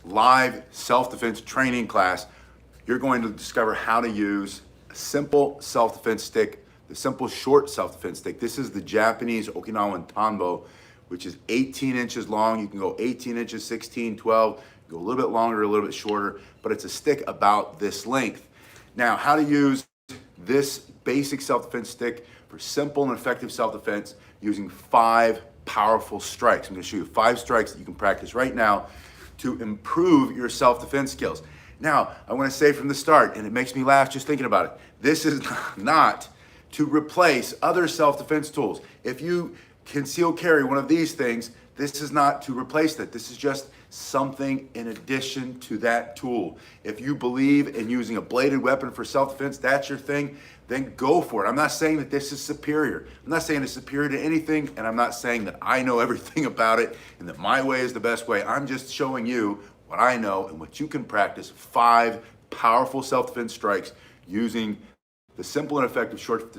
live self-defense training class, you're going to discover how to use a simple self-defense stick, the simple short self-defense stick. This is the Japanese Okinawan tanbo, which is 18 inches long. You can go 18 inches, 16, 12, go a little bit longer, a little bit shorter, but it's a stick about this length. Now, how to use this basic self-defense stick for simple and effective self-defense using 5 powerful strikes. I'm going to show you 5 strikes that you can practice right now to improve your self-defense skills. Now, I want to say from the start, and it makes me laugh just thinking about it, this is not to replace other self-defense tools. If you conceal carry one of these things, this is not to replace that. This is just something in addition to that tool. If you believe in using a bladed weapon for self-defense, that's your thing, then go for it. I'm not saying that this is superior. I'm not saying it's superior to anything, and I'm not saying that I know everything about it and that my way is the best way. I'm just showing you what I know and what you can practice. 5 powerful self-defense strikes using the simple and effective short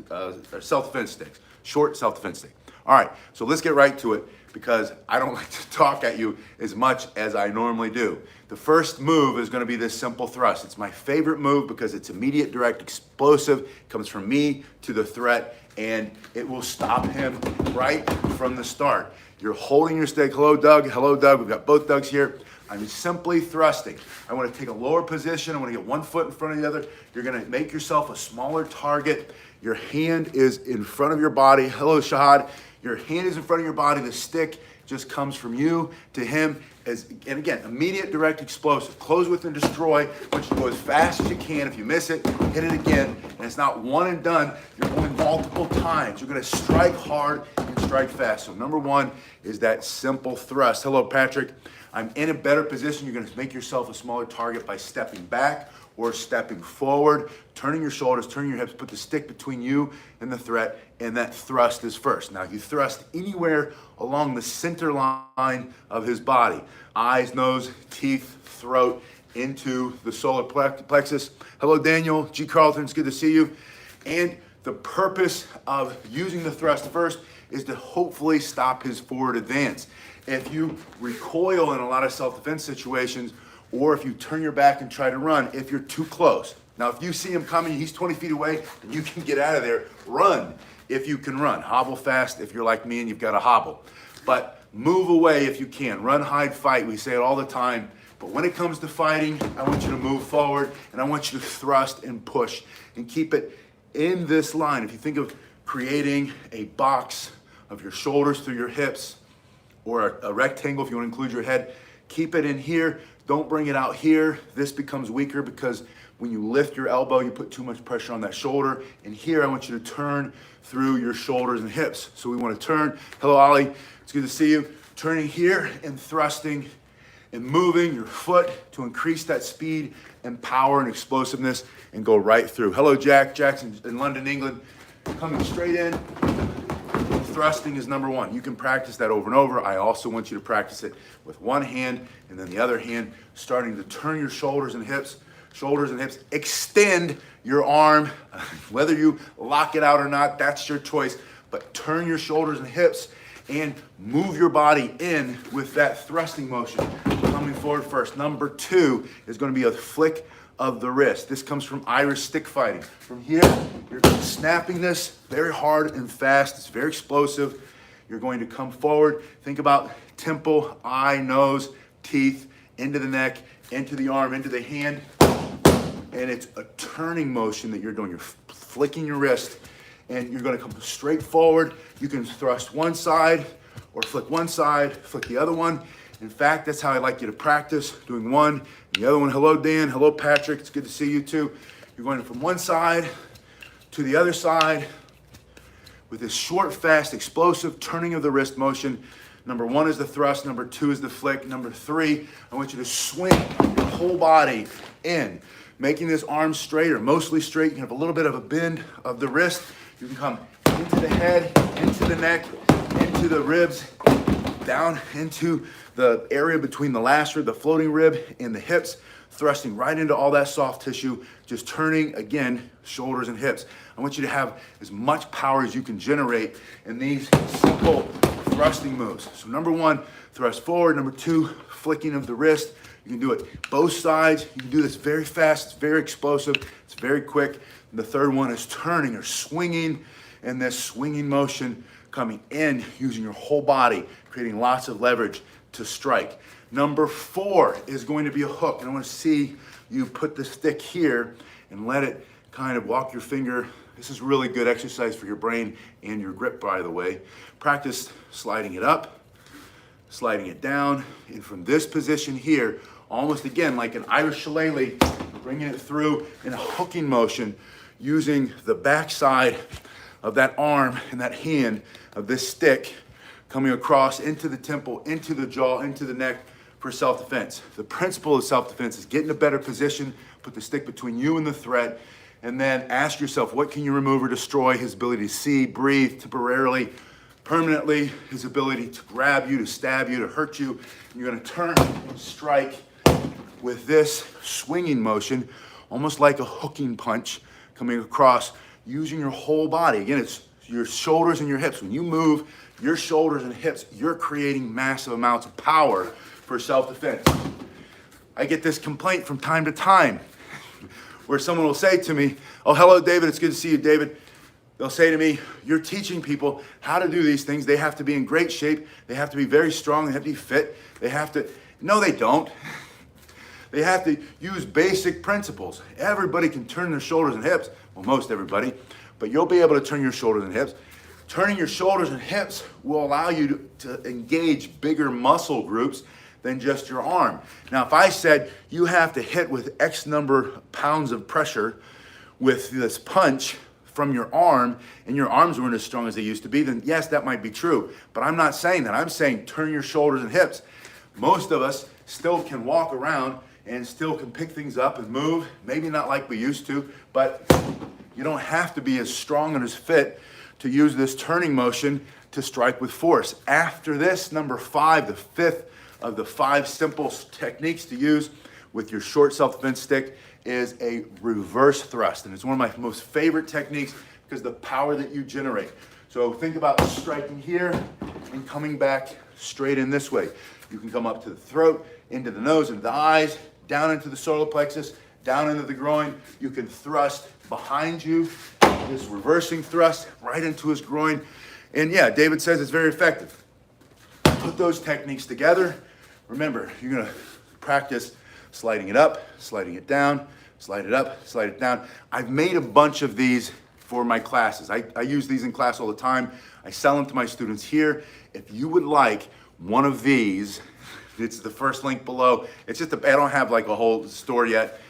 self-defense sticks, short self-defense stick. All right, so let's get right to it because I don't like to talk at you as much as I normally do. The first move is going to be this simple thrust. It's my favorite move because it's immediate, direct, explosive, comes from me to the threat, and it will stop him right from the start. You're holding your stick. Hello, Doug. Hello, Doug. We've got both Dougs here. I'm simply thrusting. I want to take a lower position. I want to get one foot in front of the other. You're going to make yourself a smaller target. Your hand is in front of your body. Hello, Shahad. Your hand is in front of your body. The stick just comes from you to him. And again, immediate, direct, explosive. Close with and destroy. I want you to go as fast as you can. If you miss it, hit it again. And it's not one and done. You're going multiple times. You're going to strike hard and strike fast. So number 1 is that simple thrust. Hello, Patrick. I'm in a better position. You're going to make yourself a smaller target by stepping back or stepping forward, turning your shoulders, turning your hips, put the stick between you and the threat, and that thrust is first. Now, you thrust anywhere along the center line of his body. Eyes, nose, teeth, throat, into the solar plexus. Hello, Daniel. G. Carlton, it's good to see you. And the purpose of using the thrust first is to hopefully stop his forward advance. If you recoil in a lot of self-defense situations, or if you turn your back and try to run, if you're too close. Now, if you see him coming, he's 20 feet away, and you can get out of there, run if you can run. Hobble fast if you're like me and you've got to hobble. But move away if you can. Run, hide, fight. We say it all the time. But when it comes to fighting, I want you to move forward, and I want you to thrust and push and keep it in this line. If you think of creating a box of your shoulders through your hips, or a rectangle if you want to include your head, keep it in here. Don't bring it out here. This becomes weaker because when you lift your elbow, you put too much pressure on that shoulder. And here, I want you to turn through your shoulders and hips. So we want to turn. Hello, Ollie. It's good to see you. Turning here and thrusting and moving your foot to increase that speed and power and explosiveness and go right through. Hello, Jack. Jack's in London, England. Coming straight in. Thrusting is number 1. You can practice that over and over. I also want you to practice it with one hand and then the other hand, starting to turn your shoulders and hips. Extend your arm. Whether you lock it out or not, that's your choice. But turn your shoulders and hips and move your body in with that thrusting motion. Coming forward first. Number 2 is going to be a flick of the wrist. This comes from Irish stick fighting. From here, you're snapping this very hard and fast. It's very explosive. You're going to come forward. Think about temple, eye, nose, teeth, into the neck, into the arm, into the hand. And it's a turning motion that you're doing. You're flicking your wrist, and you're going to come straight forward. You can thrust one side or flick one side, flick the other one. In fact, that's how I like you to practice, doing one and the other one. Hello, Dan. Hello, Patrick. It's good to see you too. You're going from one side to the other side with this short, fast, explosive turning of the wrist motion. Number 1 is the thrust. Number 2 is the flick. Number 3, I want you to swing your whole body in, making this arm straight or mostly straight. You can have a little bit of a bend of the wrist. You can come into the head, into the neck, into the ribs, down into the area between the last rib, the floating rib, and the hips, thrusting right into all that soft tissue, just turning, again, shoulders and hips. I want you to have as much power as you can generate in these simple thrusting moves. So number 1, thrust forward. Number 2, flicking of the wrist, You can do it both sides. You can do this very fast. It's very explosive. It's very quick. And the third one is turning or swinging, and this swinging motion coming in using your whole body, creating lots of leverage to strike. Number 4 is going to be a hook. And I want to see you put the stick here and let it kind of walk your finger. This is really good exercise for your brain and your grip, by the way. Practice sliding it up, sliding it down, and from this position here, almost again like an Irish shillelagh, bringing it through in a hooking motion using the backside of that arm and that hand of this stick coming across into the temple, into the jaw, into the neck for self-defense. The principle of self-defense is get in a better position, put the stick between you and the threat, and then ask yourself, what can you remove or destroy? His ability to see, breathe temporarily, permanently, his ability to grab you, to stab you, to hurt you. And you're gonna turn and strike with this swinging motion, almost like a hooking punch coming across, using your whole body. Again, it's your shoulders and your hips. When you move your shoulders and hips, you're creating massive amounts of power for self-defense. I get this complaint from time to time where someone will say to me, oh, hello, David, it's good to see you, David. They'll say to me, you're teaching people how to do these things. They have to be in great shape. They have to be very strong. They have to be fit. They have to, no, they don't. They have to use basic principles. Everybody can turn their shoulders and hips. Well, most everybody, but you'll be able to turn your shoulders and hips. Turning your shoulders and hips will allow you to engage bigger muscle groups than just your arm. Now, if I said you have to hit with X number of pounds of pressure with this punch from your arm, and your arms weren't as strong as they used to be, then yes, that might be true. But I'm not saying that. I'm saying turn your shoulders and hips. Most of us still can walk around and still can pick things up and move. Maybe not like we used to, but you don't have to be as strong and as fit to use this turning motion to strike with force. After this, number 5, the 5th of the 5 simple techniques to use with your short self-defense stick is a reverse thrust. And it's one of my most favorite techniques because the power that you generate. So think about striking here and coming back straight in this way. You can come up to the throat, into the nose, into the eyes, down into the solar plexus, down into the groin. You can thrust behind you, this reversing thrust right into his groin. And yeah, David says it's very effective. Put those techniques together. Remember, you're gonna practice sliding it up, sliding it down, slide it up, slide it down. I've made a bunch of these for my classes. I use these in class all the time. I sell them to my students here. If you would like one of these, it's the first link below. It's just, I don't have like a whole store yet.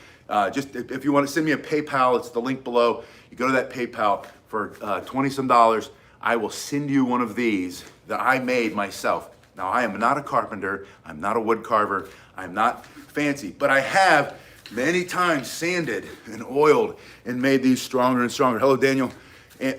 Just if you want to send me a PayPal, it's the link below. You go to that PayPal for 20 some dollars. I will send you one of these that I made myself. Now, I am not a carpenter. I'm not a wood carver. I'm not fancy, but I have many times sanded and oiled and made these stronger and stronger. Hello, Daniel.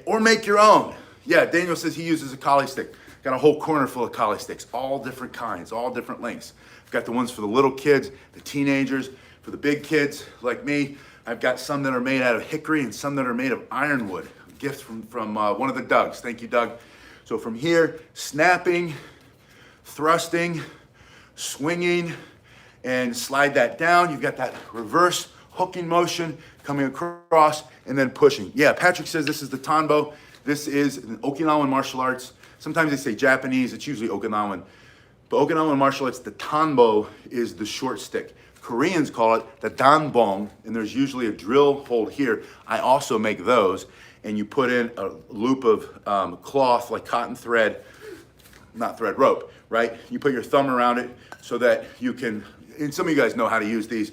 Or make your own. Yeah, Daniel says he uses a collie stick. Got a whole corner full of collie sticks, all different kinds, all different lengths. I've got the ones for the little kids, the teenagers, for the big kids like me. I've got some that are made out of hickory and some that are made of ironwood. A gift from one of the Dougs. Thank you, Doug. So from here, snapping, thrusting, swinging, and slide that down. You've got that reverse hooking motion coming across and then pushing. Yeah, Patrick says this is the tanbo. This is an Okinawan martial arts. Sometimes they say Japanese, it's usually Okinawan. But Okinawan martial arts, the tanbo is the short stick. Koreans call it the danbong, and there's usually a drill hold here. I also make those, and you put in a loop of cloth, like cotton thread, not thread, rope, right? You put your thumb around it so that you can, and some of you guys know how to use these,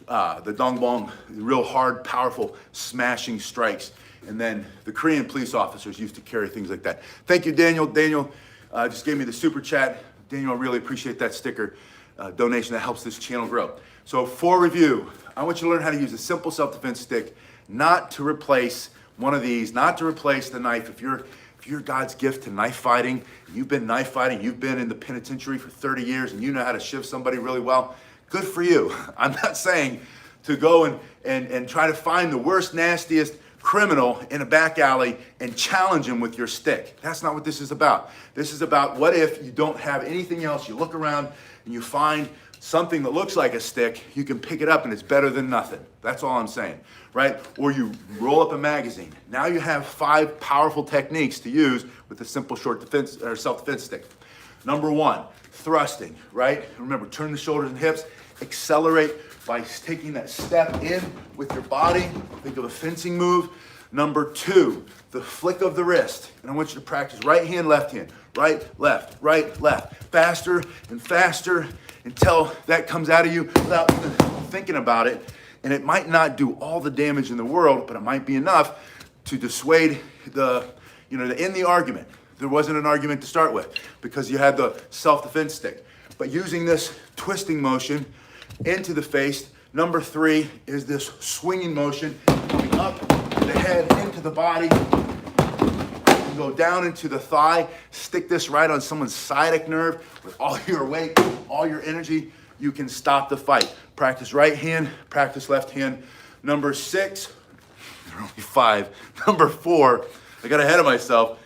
the dongbong, real hard, powerful, smashing strikes. And then the Korean police officers used to carry things like that. Thank you, Daniel. Daniel just gave me the super chat. Daniel, I really appreciate that sticker donation that helps this channel grow. So for review, I want you to learn how to use a simple self-defense stick, not to replace one of these, not to replace the knife. If you're God's gift to knife fighting, you've been knife fighting, you've been in the penitentiary for 30 years and you know how to shiv somebody really well, good for you. I'm not saying to go and try to find the worst, nastiest criminal in a back alley and challenge him with your stick. That's not what this is about. This is about what if you don't have anything else, you look around and you find something that looks like a stick, you can pick it up and it's better than nothing. That's all I'm saying, right? Or you roll up a magazine. Now you have 5 powerful techniques to use with a simple short defense or self-defense stick. Number 1, thrusting, right? Remember, turn the shoulders and hips, accelerate by taking that step in with your body. Think of a fencing move. Number 2, the flick of the wrist. And I want you to practice right hand, left hand, right, left, faster and faster until that comes out of you without even thinking about it. And it might not do all the damage in the world, but it might be enough to dissuade to end the argument. There wasn't an argument to start with because you had the self-defense stick. But using this twisting motion into the face. Number 3 is this swinging motion, coming up the head into the body. You go down into the thigh, stick this right on someone's sciatic nerve with all your weight, all your energy. You can stop the fight. Practice right hand, practice left hand. Number 6, there are only 5. Number 4, I got ahead of myself.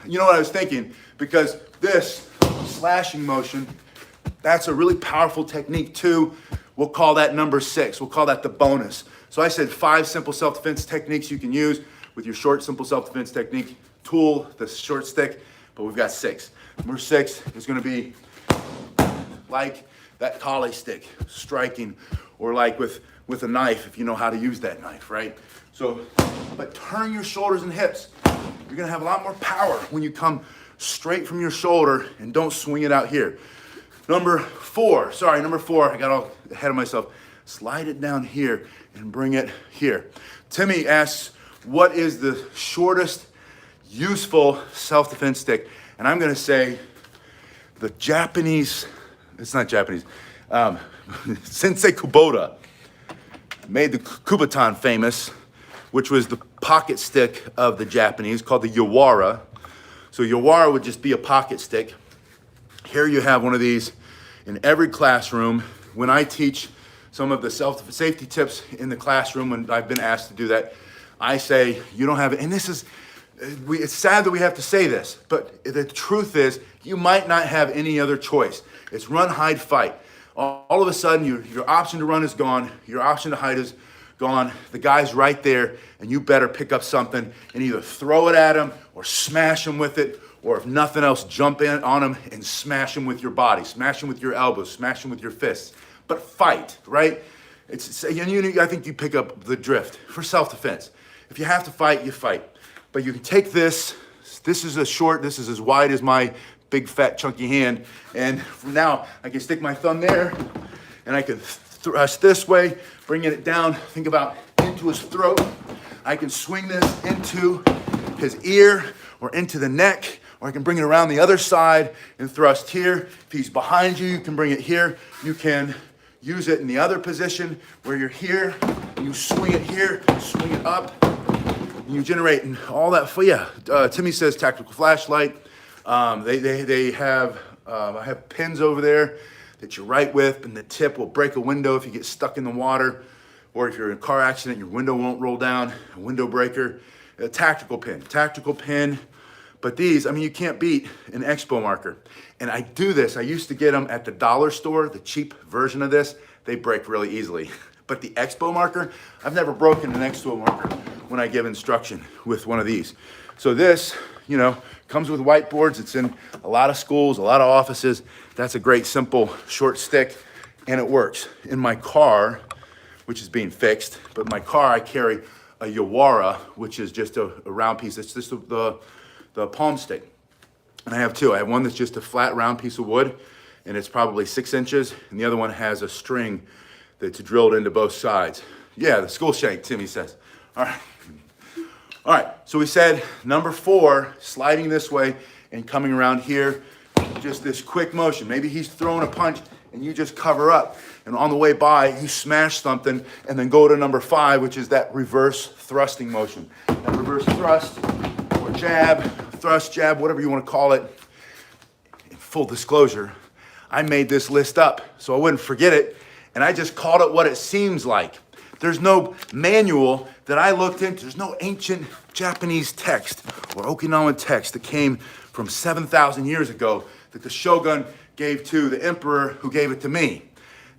You know what I was thinking? Because this slashing motion, that's a really powerful technique too. We'll call that number 6. We'll call that the bonus. So I said 5 simple self-defense techniques you can use with your short, simple self-defense technique tool, the short stick, but we've got 6. Number 6 is gonna be like that collie stick, striking, or like with a knife, if you know how to use that knife, right? So, but turn your shoulders and hips. You're gonna have a lot more power when you come straight from your shoulder and don't swing it out here. Number 4, I got all ahead of myself. Slide it down here and bring it here. Timmy asks, what is the shortest useful self-defense stick? And I'm gonna say the Japanese, it's not Japanese, Sensei Kubota made the Kubotan famous, which was the pocket stick of the Japanese, called the Yawara. So Yawara would just be a pocket stick. Here you have one of these in every classroom. When I teach some of the safety tips in the classroom, when I've been asked to do that, I say, you don't have it. And this is, it's sad that we have to say this, but the truth is, you might not have any other choice. It's run, hide, fight. All of a sudden, your option to run is gone. Your option to hide is gone. The guy's right there, and you better pick up something and either throw it at him or smash him with it, or if nothing else, jump in on him and smash him with your body, smash him with your elbows, smash him with your fists. But fight, right? I think you pick up the drift for self-defense. If you have to fight, you fight. But you can take this. This is as wide as my big, fat, chunky hand. And now I can stick my thumb there, and I can thrust this way, bringing it down. Think about into his throat. I can swing this into his ear or into the neck, or I can bring it around the other side and thrust here. If he's behind you, you can bring it here. You can use it in the other position where you're here. You swing it here, swing it up. You generate all that. Timmy says tactical flashlight. They have, I have pins over there that you write with, and the tip will break a window if you get stuck in the water, or if you're in a car accident, your window won't roll down, a window breaker. A tactical pin. But these, you can't beat an expo marker. And I do this, I used to get them at the dollar store, the cheap version of this. They break really easily. But the expo marker, I've never broken an expo marker when I give instruction with one of these. So this, comes with whiteboards. It's in a lot of schools, a lot of offices. That's a great, simple, short stick, and it works. In my car, which is being fixed, but in my car I carry a Yawara, which is just a round piece. It's just the palm stick. And I have 2. I have one that's just a flat round piece of wood, and it's probably 6 inches, and the other one has a string that's drilled into both sides. Yeah, the school shank, Timmy says. All right, so we said number 4, sliding this way and coming around here, just this quick motion. Maybe he's throwing a punch and you just cover up. And on the way by, you smash something and then go to number 5, which is that reverse thrusting motion. That reverse thrust or jab, thrust, jab, whatever you want to call it. In full disclosure, I made this list up so I wouldn't forget it, and I just called it what it seems like. There's no manual that I looked into. There's no ancient Japanese text or Okinawan text that came from 7,000 years ago that the shogun gave to the emperor who gave it to me.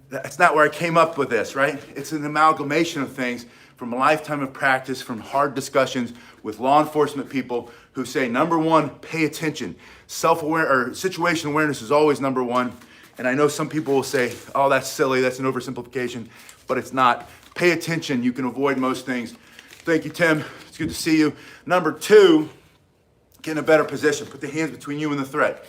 That's not where I came up with this, right? It's an amalgamation of things from a lifetime of practice, from hard discussions with law enforcement people who say, number one, pay attention. Self-aware or situation awareness is always number one. And I know some people will say, oh, that's silly, that's an oversimplification, but it's not. Pay attention, you can avoid most things. Thank you, Tim. It's good to see you. Number two, get in a better position. Put the hands between you and the threat.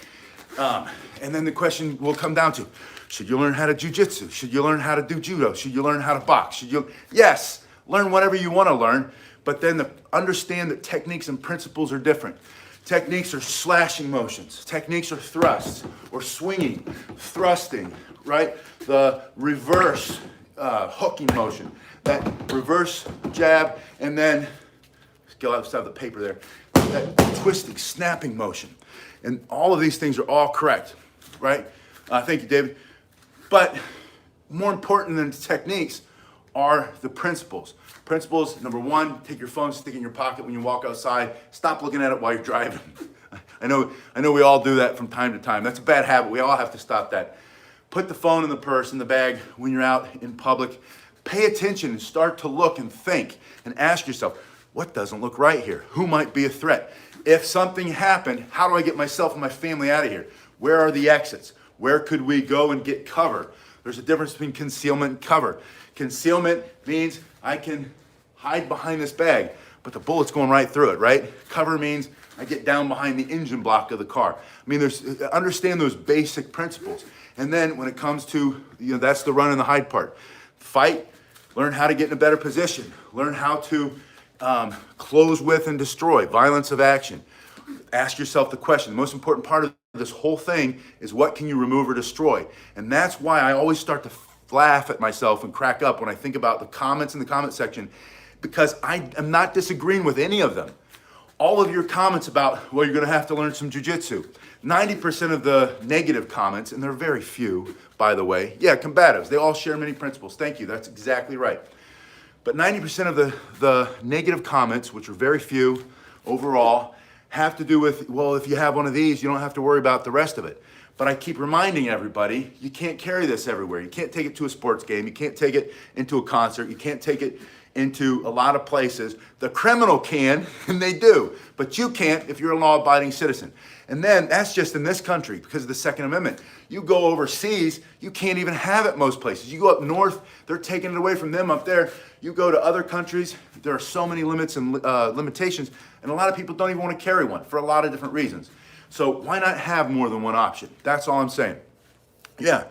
And then the question will come down to, should you learn how to jujitsu? Should you learn how to do judo? Should you learn how to box? Yes, learn whatever you want to learn, but then understand that techniques and principles are different. Techniques are slashing motions. Techniques are thrusts or swinging, thrusting, right? The reverse hooking motion, that reverse jab, and then, let's have the paper there, that twisting, snapping motion. And all of these things are all correct, right? Thank you, David. But more important than the techniques are the principles. Principles, number one, take your phone, stick it in your pocket when you walk outside. Stop looking at it while you're driving. I know we all do that from time to time. That's a bad habit. We all have to stop that. Put the phone in the purse, in the bag when you're out in public. Pay attention and start to look and think and ask yourself, what doesn't look right here? Who might be a threat? If something happened, how do I get myself and my family out of here? Where are the exits? Where could we go and get cover? There's a difference between concealment and cover. Concealment means I can hide behind this bag, but the bullet's going right through it, right? Cover means I get down behind the engine block of the car. I mean, understand those basic principles. And then when it comes to, that's the run and the hide part. Fight, learn how to get in a better position. Learn how to close with and destroy, violence of action. Ask yourself the question. The most important part of this whole thing is, what can you remove or destroy? And that's why I always start to laugh at myself and crack up when I think about the comments in the comment section, because I am not disagreeing with any of them. All of your comments about, well, you're going to have to learn some jujitsu. 90% of the negative comments, and they're very few, by the way. Yeah, combatives, they all share many principles. Thank you, that's exactly right. But 90% of the negative comments, which are very few overall, have to do with, well, if you have one of these, you don't have to worry about the rest of it. But I keep reminding everybody, you can't carry this everywhere. You can't take it to a sports game. You can't take it into a concert. You can't take it into a lot of places. The criminal can, and they do, but you can't if you're a law-abiding citizen. And then that's just in this country because of the Second Amendment. You go overseas, you can't even have it most places. You go up north, they're taking it away from them up there. You go to other countries, there are so many limits and limitations, and a lot of people don't even want to carry one for a lot of different reasons. So why not have more than one option? That's all I'm saying. Yeah,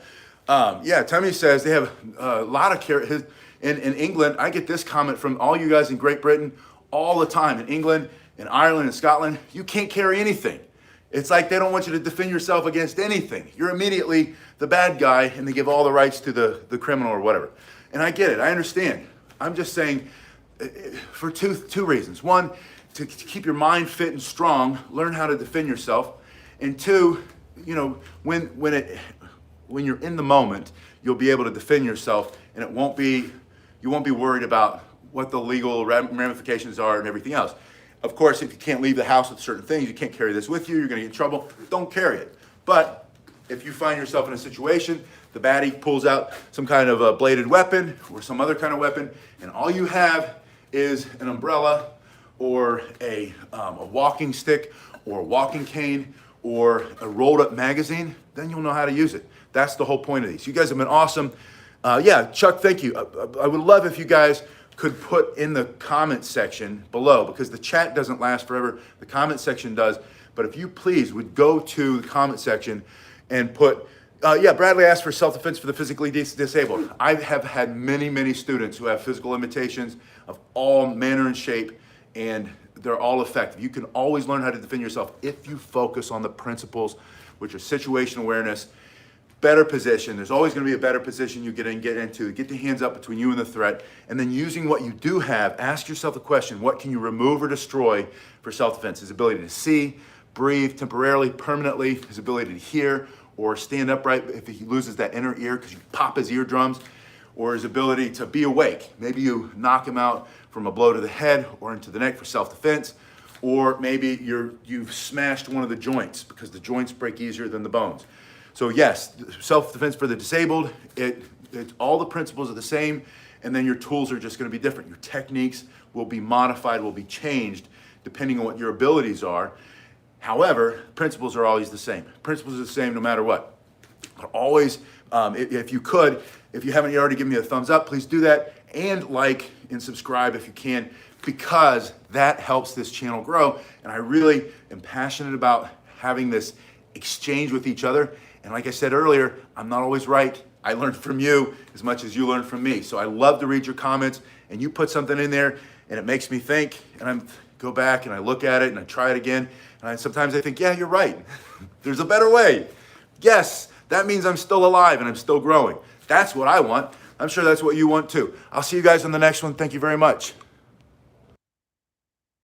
Tommy says they have a lot of carry. In England, I get this comment from all you guys in Great Britain all the time. In England, in Ireland, in Scotland, you can't carry anything. It's like they don't want you to defend yourself against anything. You're immediately the bad guy, and they give all the rights to the criminal or whatever. And I get it. I understand. I'm just saying for two reasons. One, to keep your mind fit and strong, learn how to defend yourself. And two, when you're in the moment, you'll be able to defend yourself, and you won't be worried about what the legal ramifications are and everything else. Of course, if you can't leave the house with certain things, you can't carry this with you, you're gonna get in trouble, don't carry it. But if you find yourself in a situation, the baddie pulls out some kind of a bladed weapon or some other kind of weapon, and all you have is an umbrella or a walking stick or a walking cane or a rolled up magazine, then you'll know how to use it. That's the whole point of these. You guys have been awesome. Yeah, Chuck, thank you. I would love if you guys could put in the comment section below, because the chat doesn't last forever. The comment section does. But if you please would go to the comment section and put, Bradley asked for self-defense for the physically disabled. I have had many, many students who have physical limitations of all manner and shape, and they're all effective. You can always learn how to defend yourself if you focus on the principles, which are situation awareness, better position. There's always going to be a better position you get into. Get the hands up between you and the threat. And then using what you do have, ask yourself the question, what can you remove or destroy for self-defense? His ability to see, breathe temporarily, permanently, his ability to hear or stand upright if he loses that inner ear because you pop his eardrums, or his ability to be awake. Maybe you knock him out from a blow to the head or into the neck for self-defense, or maybe you've smashed one of the joints because the joints break easier than the bones. So yes, self-defense for the disabled, all the principles are the same, and then your tools are just gonna be different. Your techniques will be modified, will be changed, depending on what your abilities are. However, principles are always the same. Principles are the same no matter what. Always, if you haven't already given me a thumbs up, please do that, and like and subscribe if you can, because that helps this channel grow. And I really am passionate about having this exchange with each other. And like I said earlier, I'm not always right. I learn from you as much as you learn from me. So I love to read your comments, and you put something in there and it makes me think, and I go back and I look at it and I try it again. And sometimes I think, yeah, you're right. There's a better way. Yes, that means I'm still alive and I'm still growing. That's what I want. I'm sure that's what you want too. I'll see you guys on the next one. Thank you very much.